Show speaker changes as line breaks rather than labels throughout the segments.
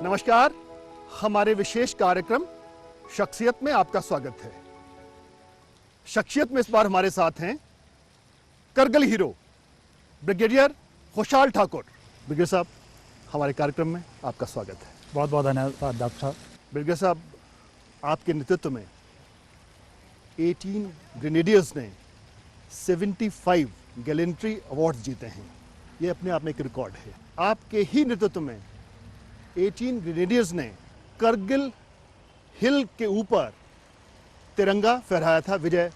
नमस्कार, हमारे विशेष कार्यक्रम शख्सियत में आपका स्वागत है। शख्सियत में इस बार हमारे साथ हैं करगिल हीरो ब्रिगेडियर खुशहाल ठाकुर। ब्रिगेडियर साहब, हमारे कार्यक्रम में आपका स्वागत है।
बहुत बहुत धन्यवाद डॉक्टर साहब।
ब्रिगेडियर साहब, आपके नेतृत्व में 18 ग्रेनेडियर्स ने 75 गैलेंट्री अवार्ड्स जीते हैं। ये अपने आप में एक रिकॉर्ड है। आपके ही नेतृत्व में 18 ग्रेनेडियर्स ने करगिल हिल के ऊपर तिरंगा फहराया था, विजय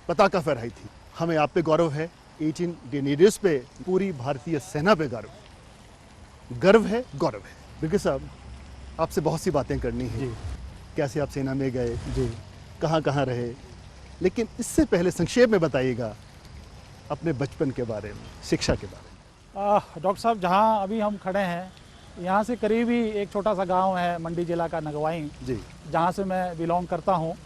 पताका फहराई थी। हमें आप पे गौरव है, 18 ग्रेनेडियर्स पे, पूरी भारतीय सेना पे गर्व है, गौरव है। ब्रिगेडियर साहब, आपसे बहुत सी बातें करनी है। कैसे आप सेना में गए जी, कहाँ कहाँ रहे, लेकिन इससे पहले संक्षेप में बताइएगा अपने बचपन के बारे में, शिक्षा के बारे में।
डॉक्टर साहब, जहाँ अभी हम खड़े हैं यहाँ से करीब ही एक छोटा सा गांव है, मंडी जिला का नगवाई जी, जहाँ से मैं बिलोंग करता हूँ।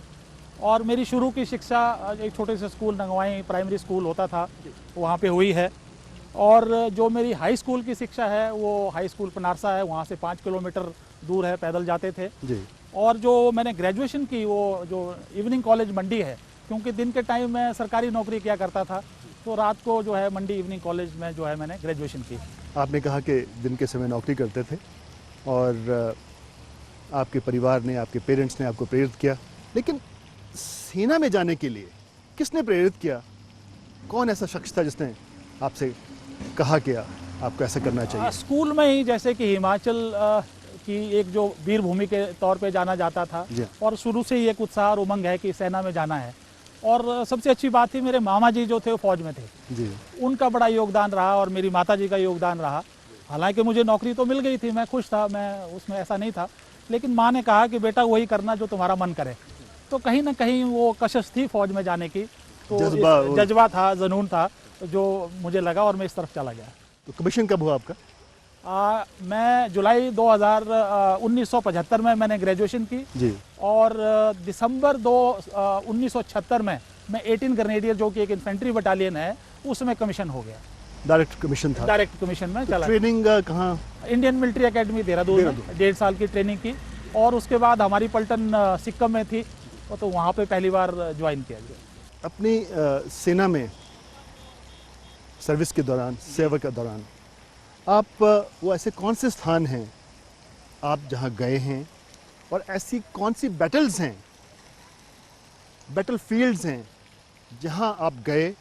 और मेरी शुरू की शिक्षा एक छोटे से स्कूल नगवाई प्राइमरी स्कूल होता था, वहाँ पे हुई है। और जो मेरी हाई स्कूल की शिक्षा है वो हाई स्कूल पनारसा है, वहाँ से 5 किलोमीटर दूर है, पैदल जाते थे जी। और जो मैंने ग्रेजुएशन की वो जो इवनिंग कॉलेज मंडी है, क्योंकि दिन के टाइम मैं सरकारी नौकरी किया करता था, तो रात को जो है मंडी इवनिंग कॉलेज में जो है मैंने ग्रेजुएशन की।
आपने कहा कि दिन के समय नौकरी करते थे और आपके परिवार ने, आपके पेरेंट्स ने आपको प्रेरित किया, लेकिन सेना में जाने के लिए किसने प्रेरित किया? कौन ऐसा शख्स था जिसने आपसे कहा कि आपको ऐसा करना चाहिए?
स्कूल में ही, जैसे कि हिमाचल की एक जो वीर भूमि के तौर पे जाना जाता था, और शुरू से ही एक उत्साह और उमंग है कि सेना में जाना है। और सबसे अच्छी बात थी, मेरे मामा जी जो थे वो फौज में थे जी, उनका बड़ा योगदान रहा और मेरी माता जी का योगदान रहा। हालांकि मुझे नौकरी तो मिल गई थी, मैं खुश था, मैं उसमें ऐसा नहीं था, लेकिन माँ ने कहा कि बेटा वही करना जो तुम्हारा मन करे। तो कहीं ना कहीं वो कशिश थी फौज में जाने की, तो जज्बा था, जुनून था जो मुझे लगा और मैं इस तरफ चला गया।
तो कमीशन कब हुआ आपका?
मैं जुलाई 1975 में मैंने ग्रेजुएशन की जी, और दिसंबर 1976 में मैं 18 ग्रेनेडियर जो कि एक इन्फेंट्री बटालियन है, उसमें कमीशन हो गया।
डायरेक्ट कमीशन था? डायरेक्ट
कमीशन में चला।
ट्रेनिंग कहाँ?
इंडियन मिलिट्री एकेडमी देहरादून में 1.5 साल की ट्रेनिंग की, और उसके बाद हमारी पलटन सिक्किम में थी, तो वहाँ पे पहली बार ज्वाइन किया गया।
अपनी सेना में सर्विस के दौरान, सेवा के दौरान आप वो ऐसे कौन से स्थान हैं आप जहां गए हैं, और ऐसी कौन सी बैटल्स हैं, बैटल फील्ड्स हैं जहां आप गए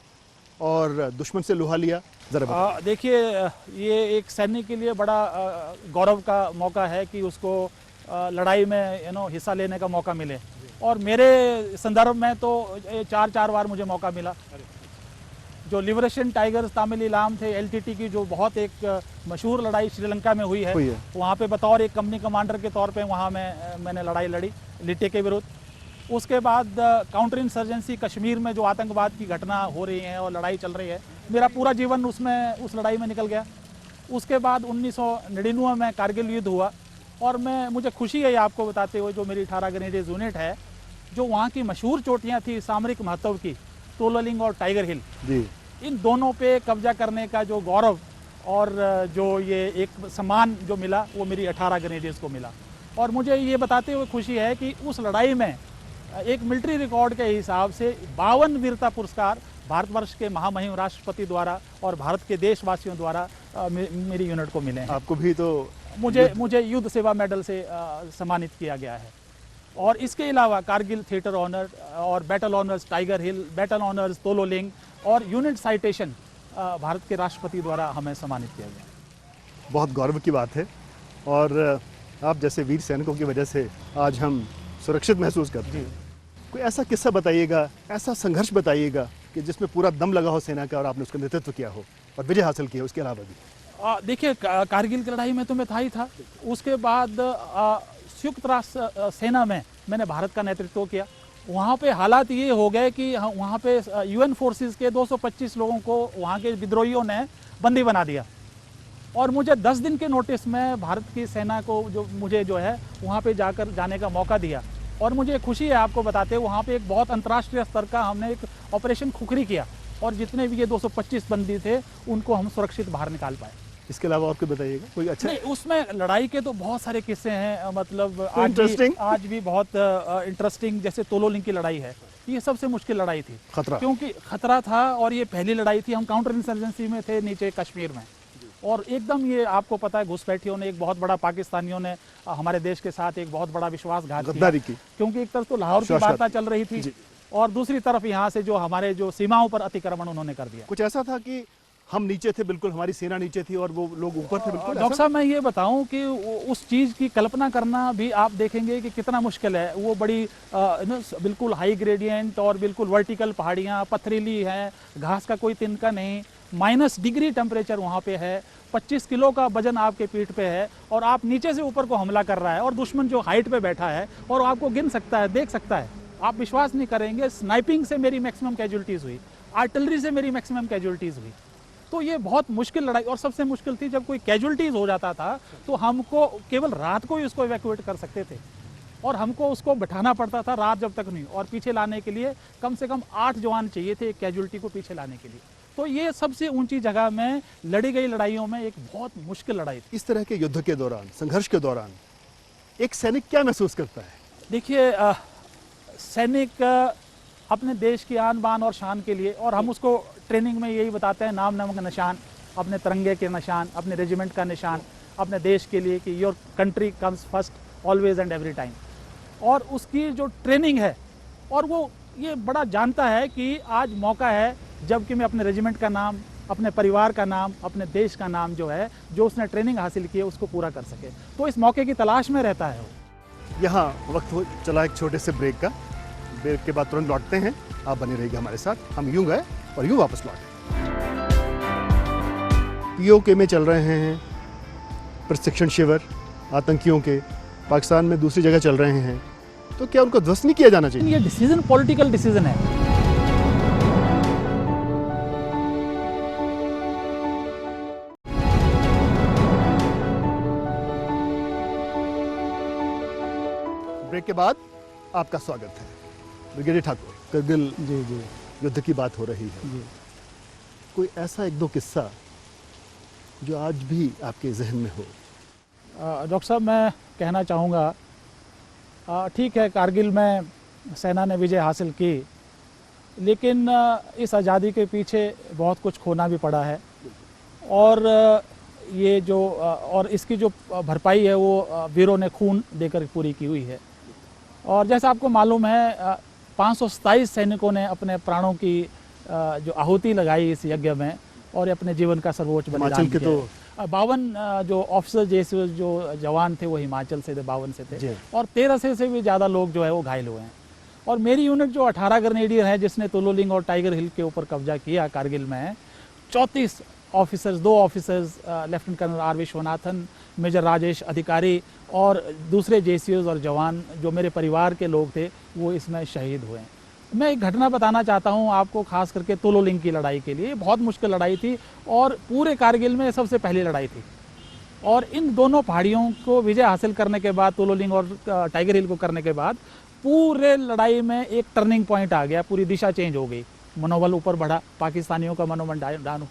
और दुश्मन से लोहा लिया? जरा
देखिए, ये एक सैनिक के लिए बड़ा गौरव का मौका है कि उसको लड़ाई में हिस्सा लेने का मौका मिले, और मेरे संदर्भ में तो 4 बार मुझे मौका मिला। जो लिबरेशन टाइगर्स तामिल इलाम थे, LTT की जो बहुत एक मशहूर लड़ाई श्रीलंका में हुई है, वहाँ पे बतौर एक कंपनी कमांडर के तौर पे वहाँ मैंने लड़ाई लड़ी लिटे के विरुद्ध। उसके बाद काउंटर इंसर्जेंसी कश्मीर में जो आतंकवाद की घटना हो रही है और लड़ाई चल रही है, मेरा पूरा जीवन उस लड़ाई में निकल गया। उसके बाद 1999 में कारगिल युद्ध हुआ, और मुझे खुशी है आपको बताते हुए, जो मेरी 18 ग्रेनेडियर्स यूनिट है, जो वहाँ की मशहूर चोटियाँ थी सामरिक महत्व की, तोलोलिंग और टाइगर हिल जी, इन दोनों पे कब्जा करने का जो गौरव और जो ये एक सम्मान जो मिला, वो मेरी 18 ग्रेनेडियर्स को मिला। और मुझे ये बताते हुए खुशी है कि उस लड़ाई में एक मिलिट्री रिकॉर्ड के हिसाब से 52 वीरता पुरस्कार भारतवर्ष के महामहिम राष्ट्रपति द्वारा और भारत के देशवासियों द्वारा मेरी यूनिट को मिले हैं।
आपको भी तो
मुझे युद्ध सेवा मेडल से सम्मानित किया गया है। और इसके अलावा कारगिल थिएटर ऑनर और बैटल ऑनर्स टाइगर हिल, बैटल ऑनर्स तोलोलिंग और यूनिट साइटेशन भारत के राष्ट्रपति द्वारा हमें सम्मानित किया गया।
बहुत गौरव की बात है, और आप जैसे वीर सैनिकों की वजह से आज हम सुरक्षित महसूस करते हैं। कोई ऐसा किस्सा बताइएगा, ऐसा संघर्ष बताइएगा कि जिसमें पूरा दम लगा हो सेना का और आपने उसका नेतृत्व किया हो और विजय हासिल की हो। उसके अलावा भी
देखिए, कारगिल की लड़ाई में तो मैं था ही था। उसके बाद संयुक्त राष्ट्र सेना में मैंने भारत का नेतृत्व किया। वहाँ पे हालात ये हो गए कि वहाँ पे UN फोर्सेस के 225 लोगों को वहाँ के विद्रोहियों ने बंदी बना दिया, और मुझे 10 दिन के नोटिस में भारत की सेना को मुझे वहाँ पे जाने का मौका दिया। और मुझे खुशी है आपको बताते हुए, वहाँ पे एक बहुत अंतर्राष्ट्रीय स्तर का हमने एक ऑपरेशन खुखरी किया, और जितने भी ये 225 बंदी थे उनको हम सुरक्षित बाहर निकाल पाए।
इसके अलावा और कोई बताइएगा कोई अच्छा।
नहीं, उसमें लड़ाई के तो बहुत सारे किस्से हैं, मतलब
interesting?
आज भी बहुत इंटरेस्टिंग, जैसे तोलोलिंग की लड़ाई है, ये सबसे मुश्किल लड़ाई थी।
खतरा।
क्योंकि खतरा था और ये पहली लड़ाई थी, हम काउंटर इंसर्जेंसी में थे नीचे कश्मीर में, और एकदम ये आपको पता है घुसपैठियों ने एक बहुत बड़ा, पाकिस्तानियों ने हमारे देश के साथ एक बहुत बड़ा विश्वासघात किया,
गद्दारी की।
क्योंकि एक तरफ तो लाहौर की वार्ता चल रही थी और दूसरी तरफ यहाँ से जो हमारे जो सीमाओं पर अतिक्रमण उन्होंने कर दिया।
कुछ ऐसा था कि हम नीचे थे बिल्कुल, हमारी सेना नीचे थी और वो लोग ऊपर थे बिल्कुल।
डॉक्टर साहब, मैं ये बताऊं कि उस चीज़ की कल्पना करना भी आप देखेंगे कि कितना मुश्किल है। वो बड़ी बिल्कुल हाई ग्रेडियंट और बिल्कुल वर्टिकल पहाड़ियाँ, पथरीली हैं, घास का कोई तिनका नहीं, -डिग्री टेम्परेचर वहाँ पे है, 25 किलो का वजन आपके पीठ पे है और आप नीचे से ऊपर को हमला कर रहा है और दुश्मन जो हाइट पे बैठा है और आपको गिन सकता है, देख सकता है। आप विश्वास नहीं करेंगे, स्नाइपिंग से मेरी मैक्सिमम कैजुअलिटीज़ हुई, आर्टिलरी से मेरी मैक्सिमम कैजुअलिटीज़ हुई। तो ये बहुत मुश्किल लड़ाई, और सबसे मुश्किल थी जब कोई कैजुअलिटीज़ हो जाता था तो हमको केवल रात को ही उसको इवैक्यूएट कर सकते थे और हमको उसको बैठाना पड़ता था रात जब तक नहीं, और पीछे लाने के लिए कम से कम 8 जवान चाहिए थे एक कैजुअलिटी को पीछे लाने के लिए। तो ये सबसे ऊंची जगह में लड़ी गई लड़ाइयों में एक बहुत मुश्किल लड़ाई थी।
इस तरह के युद्ध के दौरान, संघर्ष के दौरान एक सैनिक क्या महसूस करता है?
देखिए, सैनिक अपने देश की आन बान और शान के लिए, और हम उसको ट्रेनिंग में यही बताते हैं, नाम नमक निशान, अपने तिरंगे के निशान, अपने रेजिमेंट का निशान, अपने देश के लिए कि your country comes first always and every time. और उसकी जो ट्रेनिंग है, और वो ये बड़ा जानता है कि आज मौका है जबकि मैं अपने रेजिमेंट का नाम, अपने परिवार का नाम, अपने देश का नाम जो है, जो उसने ट्रेनिंग हासिल की है, उसको पूरा कर सके। तो इस मौके की तलाश में रहता है वो।
यहाँ वक्त हो चला एक छोटे से ब्रेक का। ब्रेक के बाद तुरंत लौटते हैं, आप बने रहिएगा हमारे साथ। हम यूं गए और यूं वापस लौटे। पीओके में चल रहे हैं प्रशिक्षण शिविर आतंकियों के, पाकिस्तान में दूसरी जगह चल रहे हैं, तो क्या उनको ध्वस्त नहीं किया जाना चाहिए?
ये डिसीजन पॉलिटिकल डिसीजन है।
ब्रेक के बाद आपका स्वागत है। ब्रिगेडियर ठाकुर, करगिल
जी
युद्ध की बात हो रही है
जी।
कोई ऐसा एक दो किस्सा जो आज भी आपके जहन में हो?
डॉक्टर साहब, मैं कहना चाहूँगा, ठीक है, कारगिल में सेना ने विजय हासिल की, लेकिन इस आज़ादी के पीछे बहुत कुछ खोना भी पड़ा है, और ये जो और इसकी जो भरपाई है वो वीरों ने खून देकर पूरी की हुई है। और जैसा आपको मालूम है, 527 सैनिकों ने अपने प्राणों की जो आहुति लगाई इस यज्ञ में और अपने जीवन का सर्वोच्च बलिदान किया। तो 52 जो ऑफिसर जैसे जो जवान थे वो हिमाचल से थे, 52 से थे, और 1300 से भी ज़्यादा लोग जो है वो घायल हुए हैं। और मेरी यूनिट जो 18 ग्रेनेडियर है जिसने तोलोलिंग और टाइगर हिल के ऊपर कब्जा किया कारगिल में, 34 officers, 2 officers, lieutenant colonel R Vishwanathan, major Rajesh Adhikari और दूसरे जेसीओज और जवान जो मेरे परिवार के लोग थे वो इसमें शहीद हुए। मैं एक घटना बताना चाहता हूँ आपको, खास करके तोलोलिंग की लड़ाई के लिए। बहुत मुश्किल लड़ाई थी और पूरे कारगिल में सबसे पहली लड़ाई थी, और इन दोनों पहाड़ियों को विजय हासिल करने के बाद, तोलोलिंग और टाइगर हिल को करने के बाद, पूरे लड़ाई में एक टर्निंग पॉइंट आ गया, पूरी दिशा चेंज हो गई, मनोबल ऊपर बढ़ा, पाकिस्तानियों का मनोबल डाउन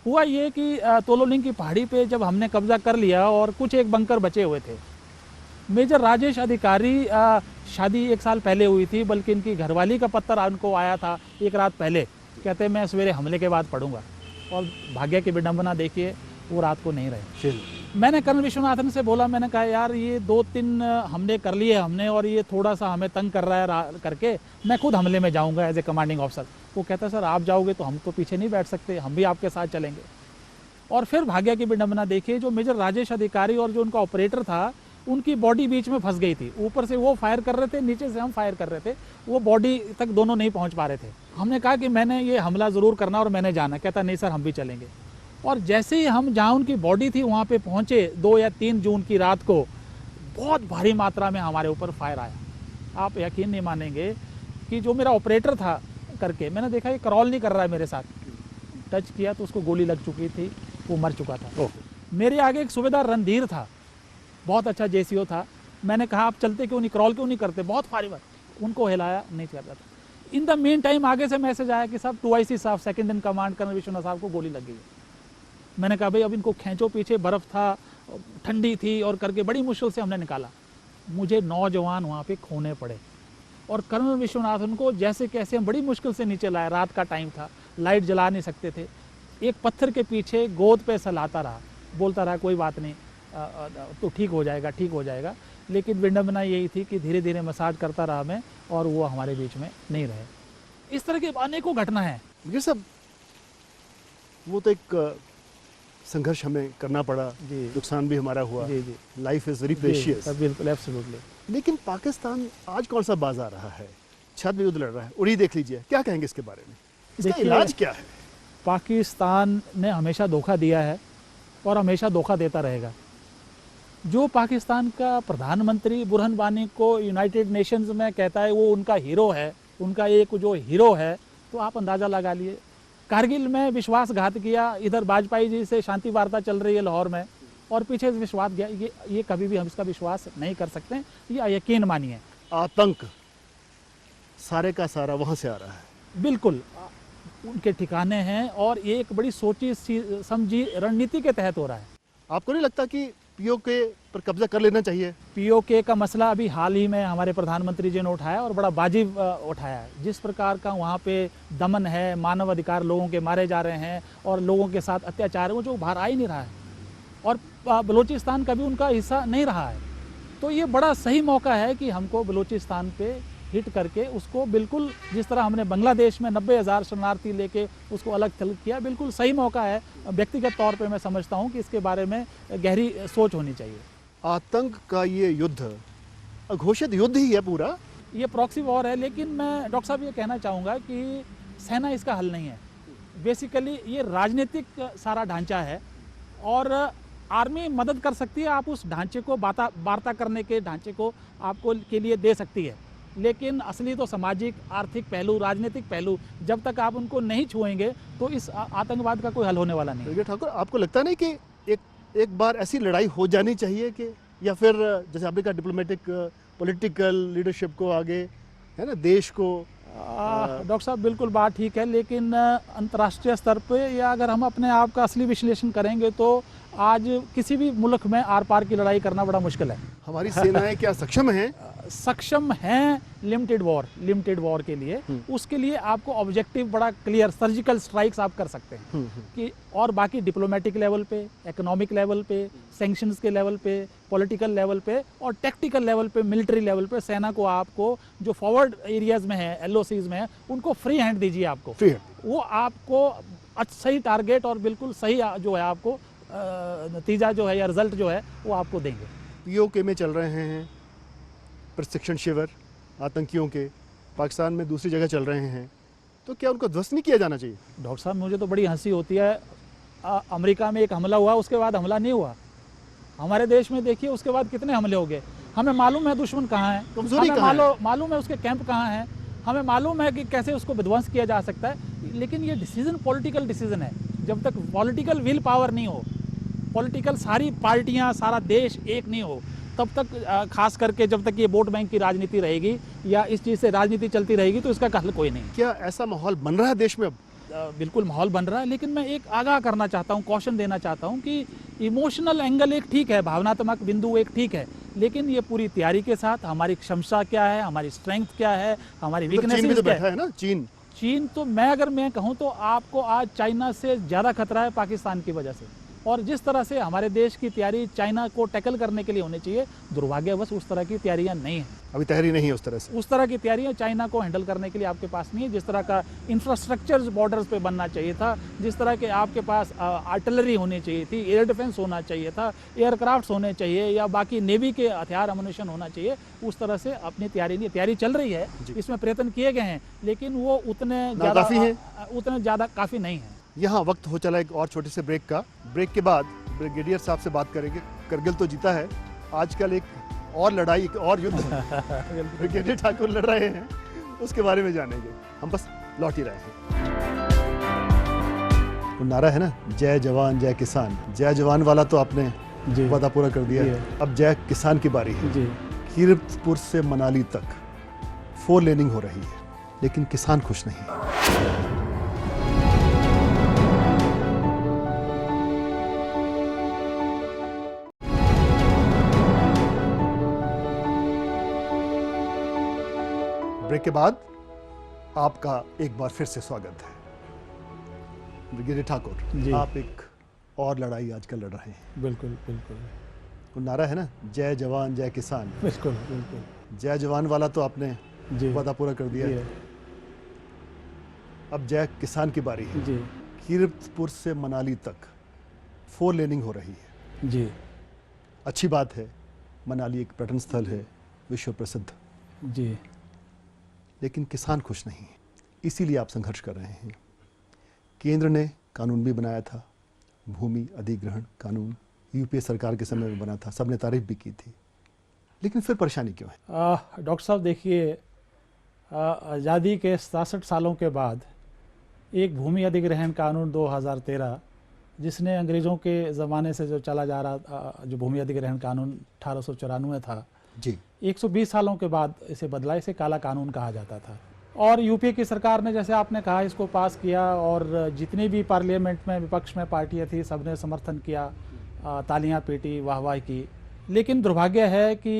हुआ ये कि तोलोलिंग की पहाड़ी पे जब हमने कब्जा कर लिया और कुछ एक बंकर बचे हुए थे, मेजर राजेश अधिकारी, शादी 1 साल पहले हुई थी, बल्कि इनकी घरवाली का पत्र उनको आया था 1 रात पहले, कहते मैं सवेरे हमले के बाद पढ़ूंगा, और भाग्य की विडंबना देखिए वो रात को नहीं रहे। मैंने कर्नल विश्वनाथन से बोला, मैंने कहा यार ये 2-3 हमले कर लिए हमने और ये थोड़ा सा हमें तंग कर रहा है करके, मैं खुद हमले में जाऊंगा एज ए कमांडिंग ऑफिसर। वो कहता सर आप जाओगे तो हम तो पीछे नहीं बैठ सकते, हम भी आपके साथ चलेंगे। और फिर भाग्य की विडंबना देखिए, जो मेजर राजेश अधिकारी और जो उनका ऑपरेटर था, उनकी बॉडी बीच में फंस गई थी। ऊपर से वो फायर कर रहे थे, नीचे से हम फायर कर रहे थे, वो बॉडी तक दोनों नहीं पहुंच पा रहे थे। हमने कहा कि मैंने ये हमला ज़रूर करना और मैंने जाना। कहता नहीं सर हम भी चलेंगे। और जैसे ही हम जहाँ उनकी बॉडी थी वहाँ पे पहुँचे 2 या 3 जून की रात को, बहुत भारी मात्रा में हमारे ऊपर फायर आया। आप यकीन नहीं मानेंगे कि जो मेरा ऑपरेटर था करके, मैंने देखा ये क्रॉल नहीं कर रहा है मेरे साथ, टच किया तो उसको गोली लग चुकी थी, वो मर चुका था। मेरे आगे एक सूबेदार रणधीर था, बहुत अच्छा जेसीओ था। मैंने कहा आप चलते क्यों नहीं, क्रॉल क्यों नहीं करते, बहुत भारी बात, उनको हिलाया, नहीं कर रहा था। इन द मेन टाइम आगे से मैसेज आया कि साहब 2IC साहब, second in command colonel Vishwanath साहब को गोली लग गई है। मैंने कहा भाई अब इनको खींचो पीछे, बर्फ़ था, ठंडी थी, और करके बड़ी मुश्किल से हमने निकाला। मुझे नौजवान वहाँ पे खोने पड़े, और कर्नल विश्वनाथन को जैसे कैसे हम बड़ी मुश्किल से नीचे लाए। रात का टाइम था, लाइट जला नहीं सकते थे। एक पत्थर के पीछे गोद पे सहलाता रहा, बोलता रहा कोई बात नहीं, तो ठीक हो जाएगा, ठीक हो जाएगा। लेकिन विडंबना यही थी कि धीरे धीरे मसाज करता रहा मैं, और वो हमारे बीच में नहीं रहे। इस तरह की अनेकों घटना है।
ये सब वो तो एक संघर्ष हमें करना पड़ा,
जी।
नुकसान भी हमारा हुआ।
जी जी
लाइफ इज़ वेरी प्रेशियस।
बिल्कुल, एब्सोल्युटली।
लेकिन पाकिस्तान आज कौन सा बाज आ रहा है? छद्म युद्ध लड़ रहा है। उड़ी देख लीजिए, क्या कहेंगे इसके बारे में? इसका
देखिए,
इलाज क्या है?
पाकिस्तान ने हमेशा धोखा दिया है और हमेशा धोखा देता रहेगा। जो पाकिस्तान का प्रधानमंत्री बुरहान वानी को यूनाइटेड नेशंस में कहता है वो उनका हीरो है, उनका एक जो हीरो है, तो आप अंदाज़ा लगा लिए। कारगिल में विश्वासघात किया, इधर वाजपेयी जी से शांति वार्ता चल रही है लाहौर में, और पीछे से विश्वास गया। ये कभी भी हम इसका विश्वास नहीं कर सकते, ये यकीन मानिए।
आतंक सारे का सारा वहाँ से आ रहा है।
बिल्कुल उनके ठिकाने हैं, और ये एक बड़ी सोची समझी रणनीति के तहत हो रहा है।
आपको नहीं लगता कि पीओके पर कब्जा कर लेना चाहिए?
पीओके का मसला अभी हाल ही में हमारे प्रधानमंत्री जी ने उठाया, और बड़ा वाजिब उठाया है। जिस प्रकार का वहाँ पे दमन है, मानव अधिकार लोगों के मारे जा रहे हैं, और लोगों के साथ अत्याचार है, वो जो बाहर आ ही नहीं रहा है, और बलूचिस्तान कभी उनका हिस्सा नहीं रहा है। तो ये बड़ा सही मौका है कि हमको बलूचिस्तान पे हिट करके उसको, बिल्कुल जिस तरह हमने बांग्लादेश में 90,000 शरणार्थी लेके उसको अलग थलग किया, बिल्कुल सही मौका है। व्यक्तिगत तौर पे मैं समझता हूँ कि इसके बारे में गहरी सोच होनी चाहिए।
आतंक का ये युद्ध अघोषित युद्ध ही है पूरा।
ये प्रॉक्सी वॉर है, लेकिन मैं डॉक्टर साहब ये कहना चाहूँगा कि सेना इसका हल नहीं है। बेसिकली ये राजनीतिक सारा ढांचा है, और आर्मी मदद कर सकती है, आप उस ढांचे को वार्ता करने के ढांचे को आपको के लिए दे सकती है। लेकिन असली तो सामाजिक, आर्थिक पहलू, राजनीतिक पहलू, जब तक आप उनको नहीं छुएंगे तो इस आतंकवाद का कोई हल होने वाला नहीं है।
ठाकुर, आपको लगता नहीं कि एक बार ऐसी लड़ाई हो जानी चाहिए कि, या फिर जैसे आपने कहा डिप्लोमेटिक पॉलिटिकल लीडरशिप को आगे, है ना, देश को?
डॉक्टर साहब बिल्कुल बात ठीक है, लेकिन अंतर्राष्ट्रीय स्तर पे, या अगर हम अपने आप का असली विश्लेषण करेंगे तो आज किसी भी मुल्क में आर पार की लड़ाई करना बड़ा मुश्किल है।
हमारी सेनाएं क्या सक्षम हैं?
सक्षम हैं लिमिटेड वॉर के लिए। उसके लिए आपको ऑब्जेक्टिव बड़ा क्लियर, सर्जिकल स्ट्राइक्स आप कर सकते हैं कि, और बाकी डिप्लोमेटिक लेवल पे, इकोनॉमिक लेवल पे, सैंक्शंस के लेवल पे, पॉलिटिकल लेवल पे, और टेक्टिकल लेवल पे, मिलिट्री लेवल पे सेना को आपको जो फॉरवर्ड एरियाज में है, LOCs में है, उनको फ्री हैंड दीजिए। आपको
फ्री हैंड, वो
आपको सही टारगेट और बिल्कुल सही जो है आपको नतीजा जो है या रिजल्ट जो है वो आपको देंगे।
पीओके में चल रहे हैं प्रशिक्षण शिविर आतंकियों के, पाकिस्तान में दूसरी जगह चल रहे हैं, तो क्या उनको ध्वस्त नहीं किया जाना चाहिए?
डॉक्टर साहब मुझे तो बड़ी हंसी होती है, अमेरिका में एक हमला हुआ, उसके बाद हमला नहीं हुआ। हमारे देश में देखिए उसके बाद कितने हमले हो गए। हमें मालूम है दुश्मन कहाँ है,
कमजोरी कहाँ है,
मालूम है उसके कैंप कहाँ हैं, हमें मालूम है कि कैसे उसको विध्वंस किया जा सकता है। लेकिन ये डिसीजन पॉलिटिकल डिसीजन है। जब तक पॉलिटिकल विल पावर नहीं हो, पॉलिटिकल सारी पार्टियां, सारा देश एक नहीं हो, तब तक खास करके जब तक ये वोट बैंक की राजनीति रहेगी या इस चीज़ से राजनीति चलती रहेगी तो इसका हल कोई नहीं।
क्या ऐसा माहौल बन रहा है देश में अब?
बिल्कुल माहौल बन रहा है, लेकिन मैं एक आगाह करना चाहता हूँ, कॉशन देना चाहता हूँ कि इमोशनल एंगल एक ठीक है, भावनात्मक बिंदु एक ठीक है, लेकिन ये पूरी तैयारी के साथ हमारी क्षमता क्या है, हमारी स्ट्रेंथ क्या है, हमारी वीकनेस
तो बैठा है ना चीन
तो मैं कहूँ तो आपको आज चाइना से ज़्यादा खतरा है पाकिस्तान की वजह से। और जिस तरह से हमारे देश की तैयारी चाइना को टैकल करने के लिए होनी चाहिए, दुर्भाग्यवश उस तरह की तैयारियां नहीं है,
अभी तैयारी नहीं है उस तरह से।
उस तरह की तैयारियां चाइना को हैंडल करने के लिए आपके पास नहीं है। जिस तरह का इंफ्रास्ट्रक्चर बॉर्डर्स पे बनना चाहिए था, जिस तरह के आपके पास आर्टिलरी होनी चाहिए थी, एयर डिफेंस होना चाहिए था, एयरक्राफ्ट होने चाहिए, या बाकी नेवी के हथियार अम्युनिशन होना चाहिए, उस तरह से अपनी तैयारी चल रही है, इसमें प्रयत्न किए गए हैं, लेकिन वो उतने ज़्यादा काफ़ी नहीं है।
यहाँ वक्त हो चला एक और छोटे से ब्रेक का। ब्रेक के बाद ब्रिगेडियर साहब से बात करेंगे। करगिल तो जीता है, आजकल एक और लड़ाई, एक और युद्ध ब्रिगेडियर ठाकुर लड़ रहे हैं, उसके बारे में जानेंगे। हम बस लौट ही रहे हैं। वो नारा है ना, जय जवान जय किसान। जय जवान वाला तो आपने वादा पूरा कर दिया है, अब जय किसान की बारी है। कीरतपुर से मनाली तक 4 लेनिंग हो रही है, लेकिन किसान खुश नहीं। ब्रेक के बाद आपका एक बार फिर से स्वागत है। ब्रिगेडियर ठाकुर,
जी।
आप एक और लड़ाई आजकल लड़ रहे हैं।
बिल्कुल बिल्कुल
वो नारा है ना, जय जवान जय किसान।
बिल्कुल बिल्कुल
जय जवान वाला तो आपने
जी
वादा पूरा कर दिया
जी
है। अब जय किसान की बारी है।
जी
कीरतपुर से मनाली तक 4 लेनिंग हो रही है।
जी
अच्छी बात है, मनाली एक पर्यटन स्थल है, विश्व प्रसिद्ध,
जी
लेकिन किसान खुश नहीं है। इसीलिए आप संघर्ष कर रहे हैं। केंद्र ने कानून भी बनाया था, भूमि अधिग्रहण कानून, यूपीए सरकार के समय में बना था, सबने तारीफ भी की थी, लेकिन फिर परेशानी क्यों है?
डॉक्टर साहब देखिए, आज़ादी के 67 सालों के बाद एक भूमि अधिग्रहण कानून 2013, जिसने अंग्रेज़ों के ज़माने से जो चला जा रहा, जो भूमि अधिग्रहण कानून 1894 था
जी,
120 सालों के बाद इसे बदला, इसे काला कानून कहा जाता था। और यूपीए की सरकार ने, जैसे आपने कहा, इसको पास किया और जितनी भी पार्लियामेंट में विपक्ष में पार्टियां थी सबने समर्थन किया, तालियां पीटी, वाहवाही की। लेकिन दुर्भाग्य है कि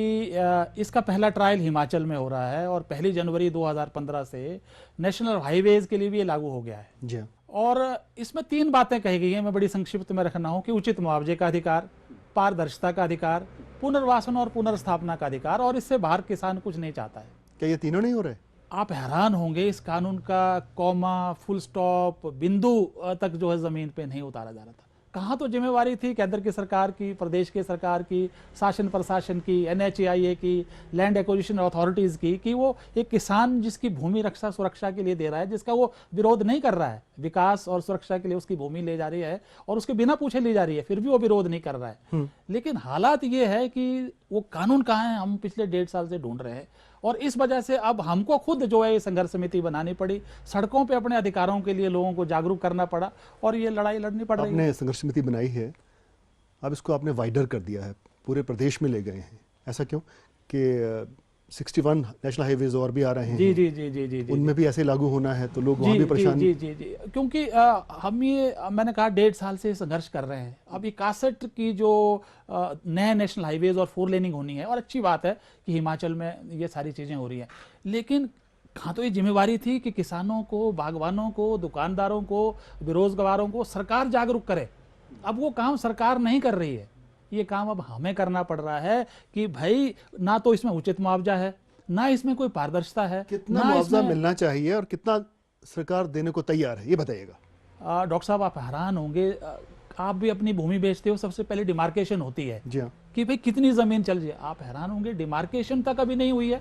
इसका पहला ट्रायल हिमाचल में हो रहा है और 1 जनवरी 2015 से नेशनल हाईवेज के लिए भी ये लागू हो गया है।
जी हाँ।
और इसमें 3 बातें कही गई हैं, मैं बड़ी संक्षिप्त में रखना हूँ कि उचित मुआवजे का अधिकार, पारदर्शिता का अधिकार, पुनर्वासन और पुनर्स्थापना का अधिकार, और इससे बाहर किसान कुछ नहीं चाहता है।
क्या ये तीनों नहीं हो रहे?
आप हैरान होंगे, इस कानून का कॉमा, फुल स्टॉप, बिंदु तक जो है ज़मीन पे नहीं उतारा जा रहा था। कहाँ तो जिम्मेवारी थी केंद्र की सरकार की, प्रदेश की सरकार की, शासन प्रशासन की, NHAIA की, लैंड एक्विजिशन अथॉरिटीज़ की, कि वो एक किसान जिसकी भूमि रक्षा सुरक्षा के लिए दे रहा है, जिसका वो विरोध नहीं कर रहा है, विकास और सुरक्षा के लिए उसकी भूमि ले जा रही है और उसके बिना पूछे ली जा रही है, फिर भी वो विरोध नहीं कर रहा है। लेकिन हालात ये है कि वो कानून कहाँ है, हम पिछले 1.5 साल से ढूंढ रहे हैं। और इस वजह से अब हमको खुद जो है संघर्ष समिति बनानी पड़ी, सड़कों पे अपने अधिकारों के लिए लोगों को जागरूक करना पड़ा और ये लड़ाई लड़नी पड़ रही है।
आपने संघर्ष समिति बनाई है, अब इसको आपने वाइडर कर दिया है, पूरे प्रदेश में ले गए हैं। ऐसा क्यों कि 61 नेशनल हाईवेज और भी आ रहे हैं?
जी जी जी जी जी जी
उनमें भी ऐसे लागू होना है तो लोग वहाँ भी परेशान।
जी जी जी, क्योंकि हम ये, मैंने कहा 1.5 साल से संघर्ष कर रहे हैं। अब 61 की जो नए नेशनल हाईवेज और 4 लेनिंग होनी है, और अच्छी बात है कि हिमाचल में ये सारी चीज़ें हो रही हैं, लेकिन कहाँ तो ये जिम्मेवारी थी कि किसानों को, बागवानों को, दुकानदारों को, बेरोजगारों को सरकार जागरूक करे। अब वो काम सरकार नहीं कर रही है, ये काम अब हमें करना पड़ रहा है कि भाई ना तो इसमें उचित मुआवजा है, ना इसमें कोई पारदर्शिता है।
कितना मुआवजा मिलना चाहिए और कितना सरकार देने को तैयार है, ये बताइएगा।
डॉक्टर साहब, आप हैरान होंगे, आप भी अपनी भूमि बेचते हो, सबसे पहले डिमार्केशन होती है।
जी हाँ।
कि भाई कितनी ज़मीन चल रही है। आप हैरान होंगे, डिमार्केशन तक अभी नहीं हुई है।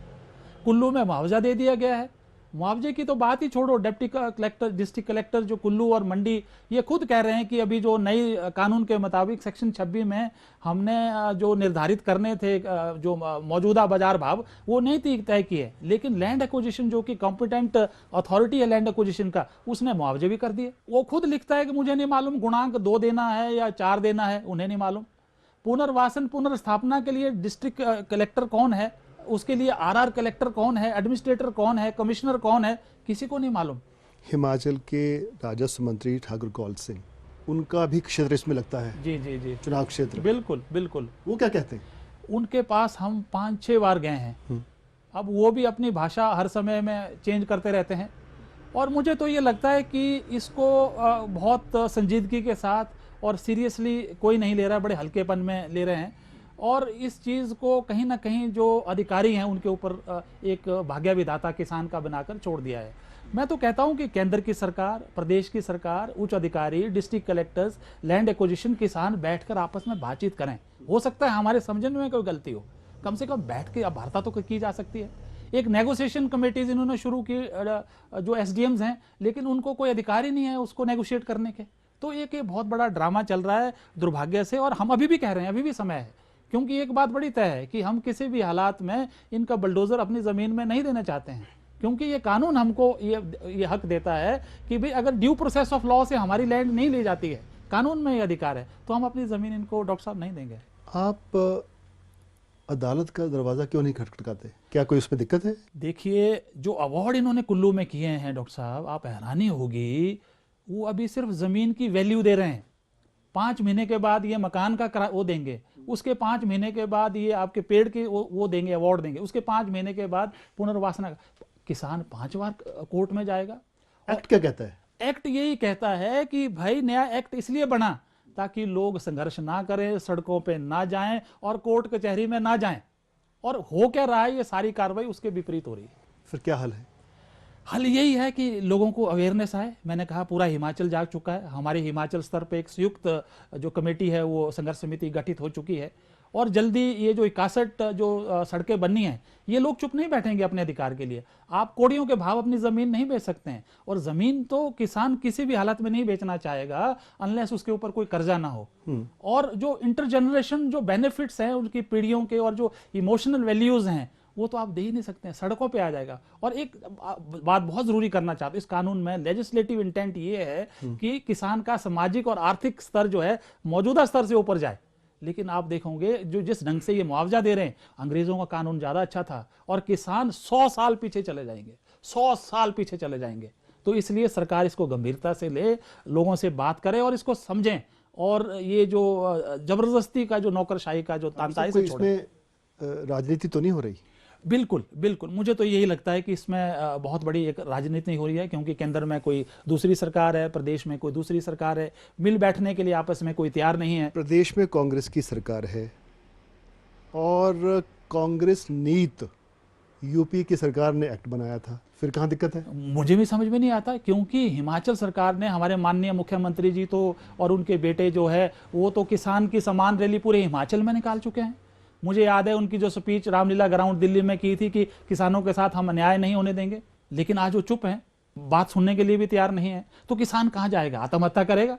कुल्लू में मुआवजा दे दिया गया है। मुआवजे की तो बात ही छोड़ो, डिप्टी कलेक्टर, डिस्ट्रिक्ट कलेक्टर जो कुल्लू और मंडी, ये खुद कह रहे हैं कि अभी जो नई कानून के मुताबिक सेक्शन 26 में हमने जो निर्धारित करने थे जो मौजूदा बाजार भाव, वो नहीं तय किए, लेकिन लैंड एक्विजिशन जो कि कॉम्पिटेंट अथॉरिटी है लैंड एक्विजिशन का, उसने मुआवजे भी कर दिए। वो खुद लिखता है कि मुझे नहीं मालूम गुणांक 2 देना है या 4 देना है, उन्हें नहीं मालूम। पुनर्वासन पुनर्स्थापना के लिए डिस्ट्रिक्ट कलेक्टर कौन है, उसके लिए RR कलेक्टर कौन है, एडमिनिस्ट्रेटर कौन है, कमिश्नर कौन है, किसी को नहीं मालूम।
हिमाचल के राजस्व मंत्री ठाकुर कौल सिंह, उनका भी क्षेत्र इसमें लगता है।
जी जी जी,
चुनाव क्षेत्र।
बिल्कुल बिल्कुल।
वो क्या कहते हैं?
उनके पास हम 5-6 बार गए हैं। अब वो भी अपनी भाषा हर समय में चेंज करते रहते हैं, और मुझे तो ये लगता है कि इसको बहुत संजीदगी के साथ और सीरियसली कोई नहीं ले रहा, बड़े हल्केपन में ले रहे हैं। और इस चीज़ को कहीं ना कहीं जो अधिकारी हैं उनके ऊपर एक भाग्य विधाता किसान का बनाकर छोड़ दिया है। मैं तो कहता हूं कि केंद्र की सरकार, प्रदेश की सरकार, उच्च अधिकारी, डिस्ट्रिक्ट कलेक्टर्स, लैंड एक्विजिशन, किसान बैठकर आपस में बातचीत करें। हो सकता है हमारे समझने में कोई गलती हो, कम से कम बैठ के अब वार्ता तो की जा सकती है। एक नेगोशिएशन कमेटीज इन्होंने शुरू की, जो SDMs हैं, लेकिन उनको कोई अधिकार ही नहीं है उसको नेगोशिएट करने के। तो एक बहुत बड़ा ड्रामा चल रहा है दुर्भाग्य से, और हम अभी भी कह रहे हैं, अभी भी समय है, क्योंकि एक बात बड़ी तय है कि हम किसी भी हालात में इनका बुलडोजर अपनी ज़मीन में नहीं देना चाहते हैं, क्योंकि ये कानून हमको ये हक देता है कि भाई अगर ड्यू प्रोसेस ऑफ लॉ से हमारी लैंड नहीं ली जाती है, कानून में ये अधिकार है, तो हम अपनी ज़मीन इनको डॉक्टर साहब नहीं देंगे।
आप अदालत का दरवाज़ा क्यों नहीं खटखटाते? क्या कोई उसमें दिक्कत है?
देखिए, जो अवार्ड इन्होंने कुल्लू में किए हैं डॉक्टर साहब, आप हैरानी होगी, वो अभी सिर्फ ज़मीन की वैल्यू दे रहे हैं। 5 महीने के बाद ये मकान का वो देंगे, उसके 5 महीने के बाद ये आपके पेड़ के वो देंगे, अवार्ड देंगे, उसके 5 महीने के बाद पुनर्वासना। किसान 5 बार कोर्ट में जाएगा।
एक्ट क्या कहता है?
एक्ट यही कहता है कि भाई नया एक्ट इसलिए बना ताकि लोग संघर्ष ना करें, सड़कों पे ना जाएं और कोर्ट कचहरी में ना जाएं। और हो क्या रहा है, ये सारी कार्रवाई उसके विपरीत हो रही है।
फिर क्या हल है?
हल यही है कि लोगों को अवेयरनेस आए। मैंने कहा पूरा हिमाचल जाग चुका है। हमारे हिमाचल स्तर पे एक संयुक्त जो कमेटी है वो संघर्ष समिति गठित हो चुकी है और जल्दी ये जो 61 जो सड़कें बननी हैं, ये लोग चुप नहीं बैठेंगे अपने अधिकार के लिए। आप कोड़ियों के भाव अपनी जमीन नहीं बेच सकते हैं और जमीन तो किसान किसी भी हालत में नहीं बेचना चाहेगा अनलेस उसके ऊपर कोई कर्जा ना हो। और जो इंटरजेनरेशन जो बेनिफिट्स हैं उनकी पीढ़ियों के और जो इमोशनल वैल्यूज हैं वो तो आप दे ही नहीं सकते हैं, सड़कों पे आ जाएगा। और एक बात बहुत जरूरी करना चाहते इस कानून में लेजिस्लेटिव इंटेंट ये है कि किसान का सामाजिक और आर्थिक स्तर जो है मौजूदा स्तर से ऊपर जाए। लेकिन आप देखोगे जो जिस ढंग से ये मुआवजा दे रहे हैं, अंग्रेजों का कानून ज्यादा अच्छा था और किसान 100 साल पीछे चले जाएंगे, 100 साल पीछे चले जाएंगे। तो इसलिए सरकार इसको गंभीरता से ले, लोगों से बात करे और इसको समझें और ये जो जबरदस्ती का जो नौकरशाही का जो तांता है इसे छोड़ें।
इसमें राजनीति तो नहीं हो रही?
बिल्कुल बिल्कुल, मुझे तो यही लगता है कि इसमें बहुत बड़ी एक राजनीति हो रही है, क्योंकि केंद्र में कोई दूसरी सरकार है, प्रदेश में कोई दूसरी सरकार है, मिल बैठने के लिए आपस में कोई तैयार नहीं है।
प्रदेश में कांग्रेस की सरकार है और कांग्रेस नीत यूपी की सरकार ने एक्ट बनाया था, फिर कहाँ दिक्कत है?
मुझे भी समझ में नहीं आता, क्योंकि हिमाचल सरकार ने, हमारे माननीय मुख्यमंत्री जी तो और उनके बेटे जो है वो तो किसान की समान रैली पूरे हिमाचल में निकाल चुके हैं। मुझे याद है उनकी जो स्पीच रामलीला ग्राउंड दिल्ली में की थी कि किसानों के साथ हम अन्याय नहीं होने देंगे, लेकिन आज वो चुप हैं, बात सुनने के लिए भी तैयार नहीं है। तो किसान कहाँ जाएगा? आत्महत्या करेगा?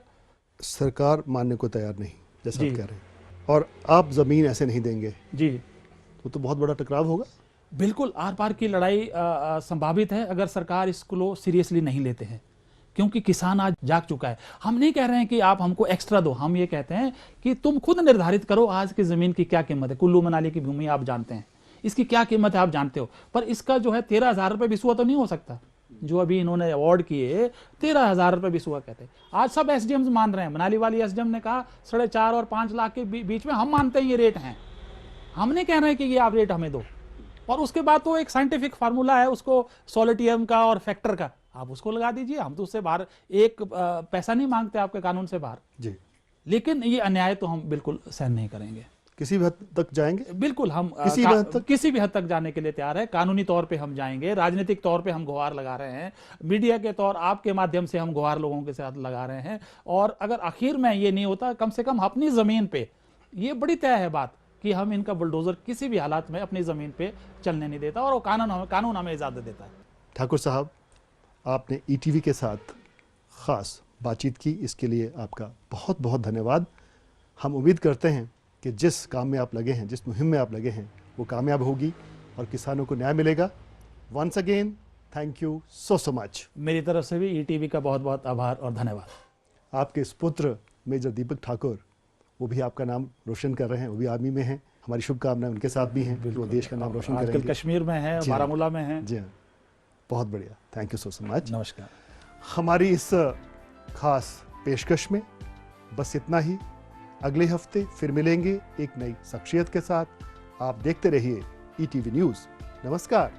सरकार मानने को तैयार नहीं, जैसा आप कह रहे हैं, और आप जमीन ऐसे नहीं देंगे
जी,
तो बहुत बड़ा टकराव होगा।
बिल्कुल, आर पार की लड़ाई संभावित है अगर सरकार इसको सीरियसली नहीं लेते हैं, क्योंकि किसान आज जाग चुका है। हम नहीं कह रहे हैं कि आप हमको एक्स्ट्रा दो, हम ये कहते हैं कि तुम खुद निर्धारित करो आज की जमीन की क्या कीमत है। कुल्लू मनाली की भूमि आप जानते हैं, इसकी क्या कीमत है आप जानते हो, पर इसका जो है 13,000 रुपये बिस्वा तो नहीं हो सकता। जो अभी इन्होंने अवार्ड किए 13,000 रुपये बिस्वा कहते हैं। आज सब एसडीएम मान रहे हैं। मनाली वाली एसडीएम ने कहा 4.5 और 5 लाख के बीच में हम मानते हैं ये रेट हैं। हम नहीं कह रहे हैं कि ये आप रेट हमें दो। और उसके बाद तो एक साइंटिफिक फार्मूला है उसको सोलिटियम का और फैक्टर का, आप उसको लगा दीजिए। हम तो उससे बाहर एक पैसा नहीं मांगते आपके कानून से बाहर
जी,
लेकिन ये अन्याय तो हम बिल्कुल सहन नहीं करेंगे।
किसी भी हद तक जाएंगे?
बिल्कुल, हम
किसी
भी हद तक जाने के लिए तैयार है। कानूनी तौर पे हम जाएंगे, राजनीतिक तौर पे हम गुहार लगा रहे हैं, मीडिया के तौर आपके माध्यम से हम गुहार लोगों के साथ लगा रहे हैं। और अगर आखिर में ये नहीं होता, कम से कम अपनी जमीन पे, ये बड़ी तय है बात कि हम इनका बुलडोजर किसी भी हालात में अपनी जमीन पे चलने नहीं देता और वो कानून हमें इजाजत देता है।
ठाकुर साहब, आपने ईटीवी के साथ ख़ास बातचीत की, इसके लिए आपका बहुत बहुत धन्यवाद। हम उम्मीद करते हैं कि जिस काम में आप लगे हैं, जिस मुहिम में आप लगे हैं, वो कामयाब होगी और किसानों को न्याय मिलेगा। Once again thank you so much.
मेरी तरफ से भी ईटीवी का बहुत बहुत आभार और धन्यवाद।
आपके इस पुत्र मेजर दीपक ठाकुर, वो भी आपका नाम रोशन कर रहे हैं, वो भी आर्मी में हैं। हमारी शुभकामनाएं उनके साथ भी हैं, वो देश का नाम रोशन करेंगे।
आजकल कश्मीर में है, बारामूला में है।
जी हाँ, बहुत बढ़िया, थैंक यू सो मच।
नमस्कार।
हमारी इस खास पेशकश में बस इतना ही। अगले हफ्ते फिर मिलेंगे एक नई शख्सियत के साथ। आप देखते रहिए ईटीवी न्यूज़। नमस्कार।